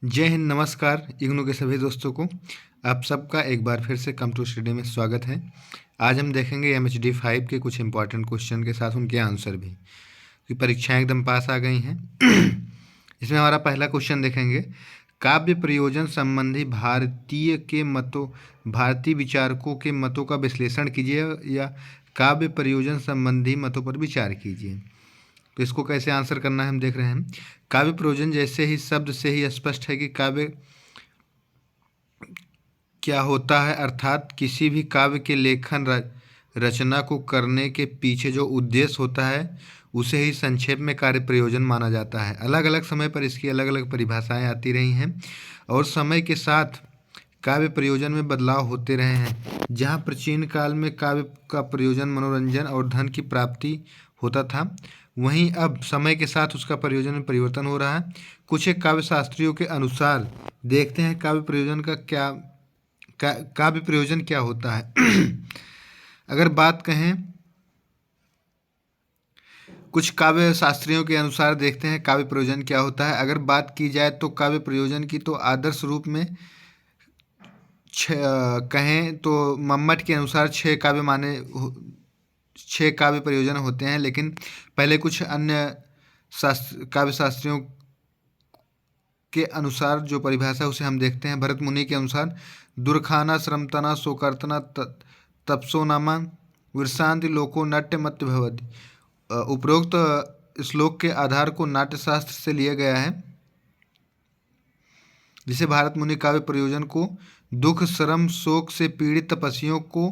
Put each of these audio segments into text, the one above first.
जय हिंद, नमस्कार इग्नू के सभी दोस्तों को आप सबका एक बार फिर से कम टू स्टडी में स्वागत है। आज हम देखेंगे MHD 5 के कुछ इंपॉर्टेंट क्वेश्चन के साथ उनके आंसर भी, कि परीक्षाएं एकदम पास आ गई हैं। इसमें हमारा पहला क्वेश्चन देखेंगे, काव्य प्रयोजन संबंधी भारतीय विचारकों के मतों का विश्लेषण कीजिए या काव्य प्रयोजन संबंधी मतों पर विचार कीजिए। तो इसको कैसे आंसर करना है हम देख रहे हैं। काव्य प्रयोजन जैसे ही शब्द से ही स्पष्ट है कि काव्य क्या होता है, अर्थात किसी भी काव्य के लेखन रचना को करने के पीछे जो उद्देश्य होता है उसे ही संक्षेप में कार्य प्रयोजन माना जाता है। अलग अलग समय पर इसकी अलग अलग परिभाषाएं आती रही हैं और समय के साथ काव्य प्रयोजन में बदलाव होते रहे हैं। जहाँ प्राचीन काल में काव्य का प्रयोजन मनोरंजन और धन की प्राप्ति होता था, वहीं अब समय के साथ उसका प्रयोजन में परिवर्तन हो रहा है। कुछ एक काव्य शास्त्रियों के अनुसार देखते हैं काव्य प्रयोजन क्या होता है। अगर बात कहें, कुछ काव्य शास्त्रियों के अनुसार देखते हैं काव्य प्रयोजन क्या होता है। अगर बात की जाए तो काव्य प्रयोजन की तो आदर्श रूप में कहें तो मम्मट के अनुसार 6 काव्य प्रयोजन होते हैं, लेकिन पहले कुछ अन्य काव्य शास्त्रियों के अनुसार जो परिभाषा उसे हम देखते हैं। भरत मुनि के अनुसार दुर्खाना श्रमतना शोकर्तना तपसोनामा विरसांति लोको नाट्य मत भवति। उपरोक्त श्लोक के आधार को नाट्य शास्त्र से लिया गया है, जिसे भारत मुनि काव्य प्रयोजन को दुख श्रम शोक से पीड़ित तपस्वियों को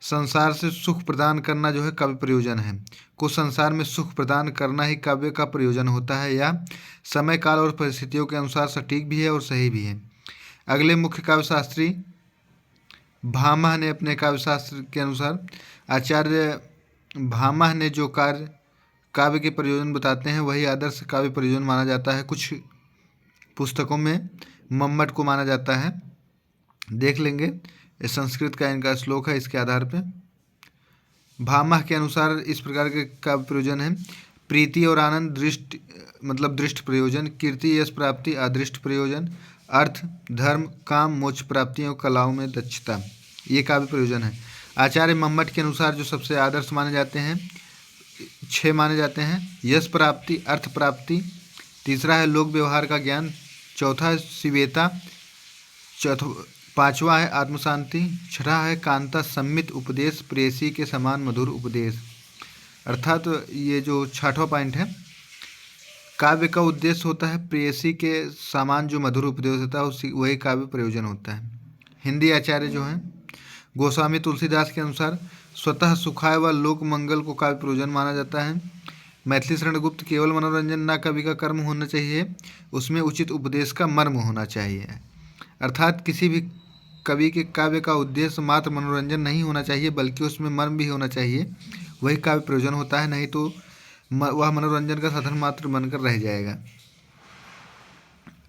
संसार से सुख प्रदान करना जो है काव्य प्रयोजन है। को संसार में सुख प्रदान करना ही काव्य का प्रयोजन होता है। यह समय काल और परिस्थितियों के अनुसार सटीक भी है और सही भी है। अगले मुख्य काव्य शास्त्री भामह ने अपने काव्य शास्त्र के अनुसार, आचार्य भामह ने जो काव्य के प्रयोजन बताते हैं वही आदर्श काव्य प्रयोजन माना जाता है। कुछ पुस्तकों में मम्मट को माना जाता है, देख लेंगे। ये संस्कृत का इनका श्लोक है, इसके आधार पे भामह के अनुसार इस प्रकार के काव्य प्रयोजन है। प्रीति और आनंद दृष्ट प्रयोजन, कीर्ति यश प्राप्ति अदृष्ट प्रयोजन, अर्थ धर्म काम मोक्ष प्राप्तियों कलाओं में दक्षता, ये काव्य प्रयोजन है। आचार्य मम्मट के अनुसार जो सबसे आदर्श माने जाते हैं 6 माने जाते हैं। यश प्राप्ति, अर्थ प्राप्ति, तीसरा है लोक व्यवहार का ज्ञान, चौथा है शिवेता, पांचवा है आत्मशांति, छठा है कांता सम्मित उपदेश, प्रेयसी के समान मधुर उपदेश। अर्थात ये जो छठवां पॉइंट है, काव्य का उद्देश्य होता है प्रेयसी के समान जो मधुर उपदेश होता है उसी वही काव्य प्रयोजन होता है। हिंदी आचार्य जो हैं गोस्वामी तुलसीदास के अनुसार स्वतः सुखाय व लोक मंगल को काव्य प्रयोजन माना जाता है। मैथिली शरण गुप्त, केवल मनोरंजन ना कवि का कर्म होना चाहिए, उसमें उचित उपदेश का मर्म होना चाहिए। अर्थात किसी भी कवि के काव्य का उद्देश्य मात्र मनोरंजन नहीं होना चाहिए, बल्कि उसमें मर्म भी होना चाहिए, वही काव्य प्रयोजन होता है। नहीं तो वह मनोरंजन का साधन मात्र बनकर रह जाएगा।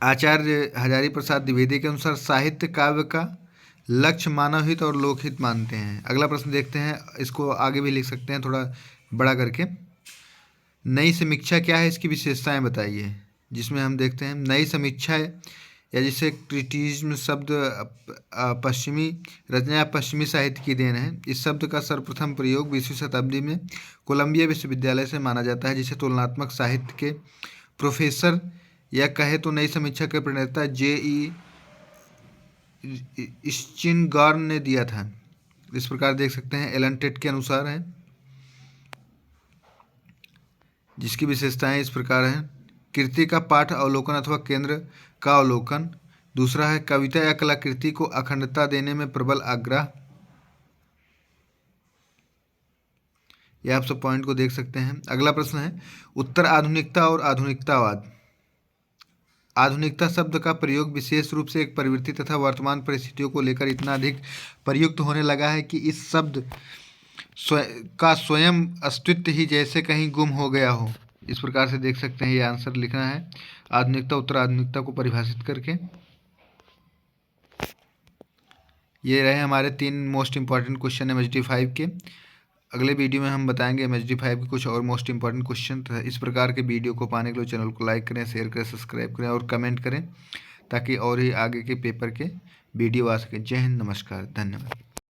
आचार्य हजारी प्रसाद द्विवेदी के अनुसार साहित्य काव्य का लक्ष्य मानव हित और लोकहित मानते हैं। अगला प्रश्न देखते हैं, इसको आगे भी लिख सकते हैं थोड़ा बड़ा करके। नई समीक्षा क्या है, इसकी विशेषताएं बताइए। जिसमें हम देखते हैं नई समीक्षा या जिसे क्रिटिसिज्म शब्द पश्चिमी रचना या पश्चिमी साहित्य की देन है। इस शब्द का सर्वप्रथम प्रयोग 20वीं शताब्दी में कोलंबिया विश्वविद्यालय से माना जाता है, जिसे तुलनात्मक साहित्य के प्रोफेसर या कहे तो नई समीक्षा के प्रणेता J.E. स्चिनगार्न ने दिया था। इस प्रकार देख सकते हैं, एलन टेट के अनुसार है, जिसकी विशेषताएं इस प्रकार हैं। कृति का पाठ अवलोकन अथवा केंद्र का अवलोकन। दूसरा है कविता या कलाकृति को अखंडता देने में प्रबल आग्रह। यह आप सब पॉइंट को देख सकते हैं। अगला प्रश्न है उत्तर आधुनिकता और आधुनिकतावाद। आधुनिकता शब्द का प्रयोग विशेष रूप से एक प्रवृत्ति तथा वर्तमान परिस्थितियों को लेकर इतना अधिक प्रयुक्त होने लगा है कि इस शब्द का स्वयं अस्तित्व ही जैसे कहीं गुम हो गया हो। इस प्रकार से देख सकते हैं, ये आंसर लिखना है आधुनिकता उत्तर आधुनिकता को परिभाषित करके। ये रहे हमारे 3 मोस्ट इंपॉर्टेंट क्वेश्चन MHD 5 के। अगले वीडियो में हम बताएंगे MHD 5 के कुछ और मोस्ट इंपॉर्टेंट क्वेश्चन। इस प्रकार के वीडियो को पाने के लिए चैनल को लाइक करें, शेयर करें, सब्सक्राइब करें और कमेंट करें, ताकि और ही आगे के पेपर के वीडियो आ सके। जय हिंद, नमस्कार, धन्यवाद।